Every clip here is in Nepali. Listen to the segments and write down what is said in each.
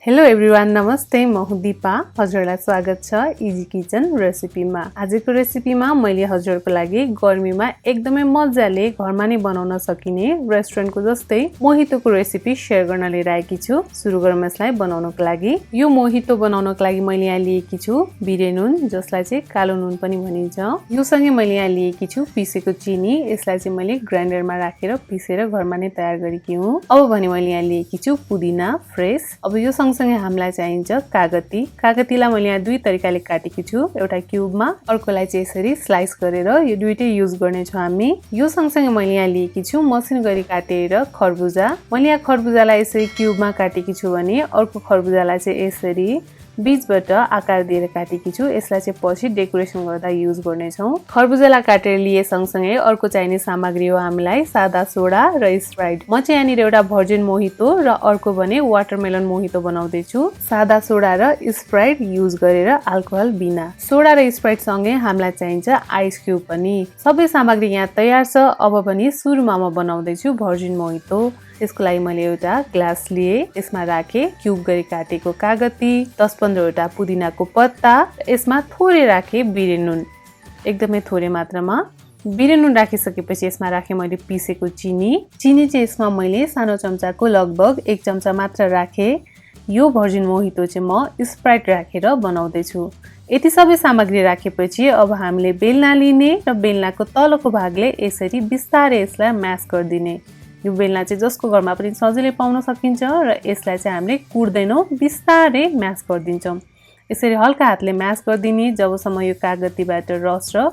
हेलो एभ्रिवान, नमस्ते। म हुँ दिपा। हजुरलाई स्वागत छ इजी किचन रेसिपीमा। आजको रेसिपीमा मैले हजुरको लागि गर्मीमा एकदमै मजाले घरमा नै बनाउन सकिने रेस्टुरेन्टको जस्तै मोहितोको रेसिपी शेयर गर्न लिएर आएकी छु। सुरु गरौँ यसलाई बनाउनको लागि। यो मोहितो बनाउनको लागि मैले यहाँ लिएकी छु बिरे नुन, जसलाई चाहिँ कालो नुन पनि भनिन्छ। यो सँगै मैले यहाँ लिएकी छु पिसेको चिनी। यसलाई चाहिँ मैले ग्राइन्डरमा राखेर पिसेर घरमा नै तयार गरेकी हुँ। अब भने मैले यहाँ लिएकी छु पुदिना फ्रेश। अब यो सँगै हामीलाई चाहिन्छ कागती। कागतीलाई मैले यहाँ दुई तरिकाले काटेकी छु, एउटा क्युबमा, अर्कोलाई चाहिँ यसरी स्लाइस गरेर। यो दुईटै युज गर्नेछौँ हामी। यो सँगसँगै मैले यहाँ लिएकी छु मसिनो गरी काटेर खरबुजा। मैले यहाँ खरबुजालाई यसरी क्युबमा काटेकी छु भने अर्को खरबुजालाई चाहिँ यसरी बीचबाट आकार दिएर काटेकी छु। यसलाई चाहिँ पछि डेकोरेसन गर्दा युज गर्नेछौँ। खरबुजालाई काटेर लिए सँगसँगै अर्को चाहिने सामग्री हो हामीलाई सादा सोडा र स्प्राइट। म चाहिँ यहाँनिर एउटा भर्जिन मोहितो र अर्को भने वाटरमेलन मोहितो बनाउँदैछु। सादा सोडा र स्प्राइट युज गरेर अल्कोहल बिना। सोडा र स्प्राइट सँगै हामीलाई चाहिन्छ आइस क्युब पनि। सबै सामग्री यहाँ तयार छ। अब पनि सुरुमा म बनाउँदैछु भर्जिन मोहितो। त्यसको लागि मैले एउटा ग्लास लिए, यसमा राखे क्युब गरी काटेको कागती, 10-15 वटा पुदिनाको पत्ता, यसमा थोरै राखे बिरे नुन, एकदमै थोरै मात्रामा। बिरे नुन राखिसकेपछि यसमा राखे मैले पिसेको चिनी। चिनी चाहिँ यसमा मैले सानो चम्चाको लगभग 1 चम्चा मात्र राखे। यो भर्जिन मोहितो चाहिँ म स्प्राइट राखेर बनाउँदैछु। यति सबै सामग्री राखेपछि अब हामीले बेलना लिने र बेलनाको तलको भागले यसरी बिस्तारै यसलाई म्यास गरिदिने। यो बेलना चाहिँ जसको घरमा पनि सजिलै पाउन सकिन्छ र यसलाई चाहिँ हामीले कुट्दैनौँ, बिस्तारै म्यास गरिदिन्छौँ। यसरी हल्का हातले म्यास गरिदिने। जबसम्म यो कागतीबाट रस र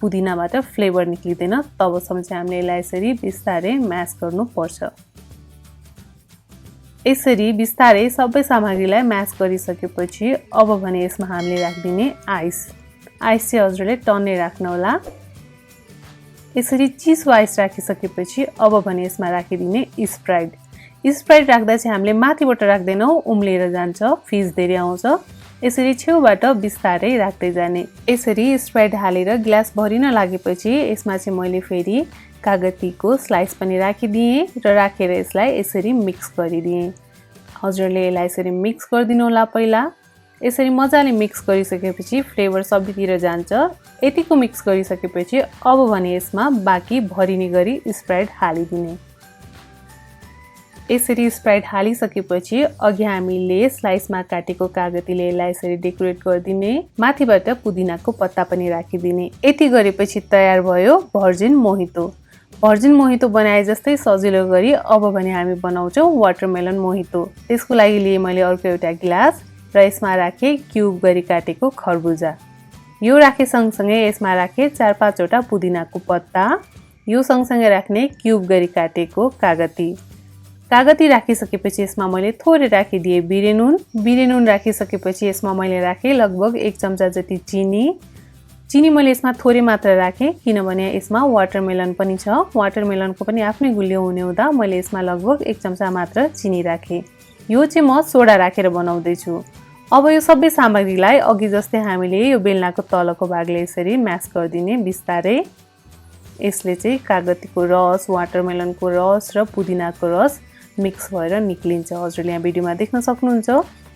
पुदिनाबाट फ्लेभर निक्लिँदैन तबसम्म चाहिँ हामीले यसलाई यसरी बिस्तारै म्यास गर्नुपर्छ। यसरी बिस्तारै सबै सामग्रीलाई म्यास गरिसकेपछि अब भने यसमा हामीले राखिदिने आइस। आइस चाहिँ हजुरले टन्नै राख्नुहोला। यसरी चिसो आइस राखिसकेपछि अब भने यसमा राखिदिने स्प्राइट। स्प्राइट राख्दा चाहिँ हामीले माथिबाट राख्दैनौँ, उम्लेर जान्छ, फिज धेरै आउँछ। यसरी छेउबाट बिस्तारै राख्दै जाने। यसरी स्प्राइट हालेर ग्लास भरिन लागेपछि यसमा चाहिँ मैले फेरि कागतीको स्लाइस पनि राखिदिएँ र राखेर यसलाई यसरी मिक्स गरिदिएँ। हजुरले यसलाई यसरी मिक्स गरिदिनु होला पहिला। यसरी मजाले मिक्स गरिसकेपछि फ्लेभर सबैतिर जान्छ। यतिको मिक्स गरिसकेपछि अब भने यसमा बाँकी भरिने गरी स्प्राइट हालिदिने। यसरी स्प्राइट हालिसकेपछि अघि हामीले स्लाइसमा काटेको कागतीले यसलाई यसरी डेकोरेट गरिदिने। माथिबाट पुदिनाको पत्ता पनि राखिदिने। यति गरेपछि तयार भयो भर्जिन मोहितो। भर्जिन मोहितो बनाए जस्तै सजिलो गरी अब भने हामी बनाउँछौँ वाटरमेलन मोहितो। त्यसको लागि लिए मैले अर्को एउटा गिलास र यसमा राखे क्युब गरी काटेको खरबुजा। यो राखे सँगसँगै यसमा राखे 4-5 वटा पुदिनाको पत्ता। यो सँगसँगै राख्ने क्युब गरी काटेको कागती। कागती राखिसकेपछि यसमा मैले थोरै राखिदिएँ बिरे नुन। बिरे नुन राखिसकेपछि यसमा मैले राखेँ लगभग 1 चम्चा जति चिनी। चिनी मैले यसमा थोरै मात्र राखेँ किनभने यसमा वाटरमेलन पनि छ। वाटरमेलनको पनि आफ्नै गुलियो हुने हुँदा मैले यसमा लगभग 1 चम्चा मात्र चिनी राखेँ। यो चाहिँ म सोडा राखेर बनाउँदैछु। अब यो सबै सामग्रीलाई अघि जस्तै हामीले यो बेलनाको तलको भागले यसरी म्यास गरिदिने बिस्तारै। यसले चाहिँ कागतीको रस, वाटरमेलनको रस र पुदिनाको रस मिक्स भएर निक्लिन्छ। हजुरले यहाँ भिडियोमा देख्न सक्नुहुन्छ।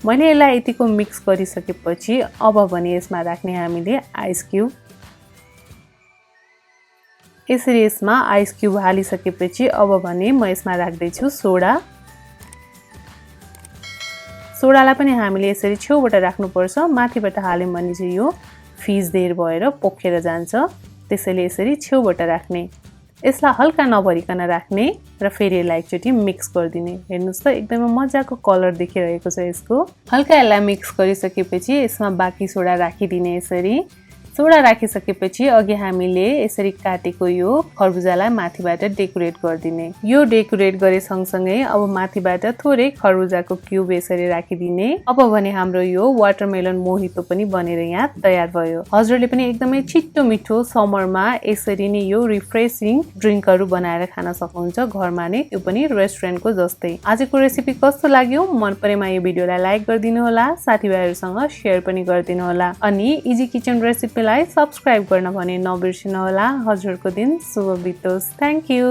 मैले यसलाई यतिको मिक्स गरिसकेपछि अब भने यसमा राख्ने हामीले आइस क्युब। यसरी यसमा आइस क्युब हालिसकेपछि अब भने म यसमा राख्दैछु सोडा। सोडालाई पनि हामीले यसरी छेउबाट राख्नुपर्छ। माथिबाट हाल्यौँ भने चाहिँ यो फिज धेर भएर पोखेर जान्छ। त्यसैले यसरी छेउबाट राख्ने। यसलाई हल्का नभरिकन राख्ने र फेरि यसलाई एकचोटि मिक्स गरिदिने। हेर्नुहोस् त एकदमै मजाको कलर देखिरहेको छ यसको। हल्का यसलाई मिक्स गरिसकेपछि यसमा बाँकी सोडा राखिदिने। यसरी सोडा राखिसकेपछि अघि हामीले यसरी काटेको यो खरबुजालाई माथिबाट डेकोरेट गरिदिने। यो डेकोरेट गरे सँगसँगै अब माथिबाट थोरै खरबुजाको क्युब यसरी राखिदिने। अब भने हाम्रो यो वाटरमेलन मोहितो पनि बनेर यहाँ तयार भयो। हजुरले पनि एकदमै छिट्टो मिठो समरमा यसरी नै यो रिफ्रेसिङ ड्रिङ्कहरू बनाएर खान सक्नुहुन्छ घरमा नै, त्यो पनि रेस्टुरेन्टको जस्तै। आजको रेसिपी कस्तो लाग्यो मन परेमा यो भिडियोलाई लाइक गरिदिनु होला, साथीभाइहरूसँग सेयर पनि गरिदिनु होला अनि इजी किचन रेसिपीलाई सब्स्क्राइब गर्न भने नबिर्सिनु होला। हजुरको दिन शुभ बितोस्। Thank you.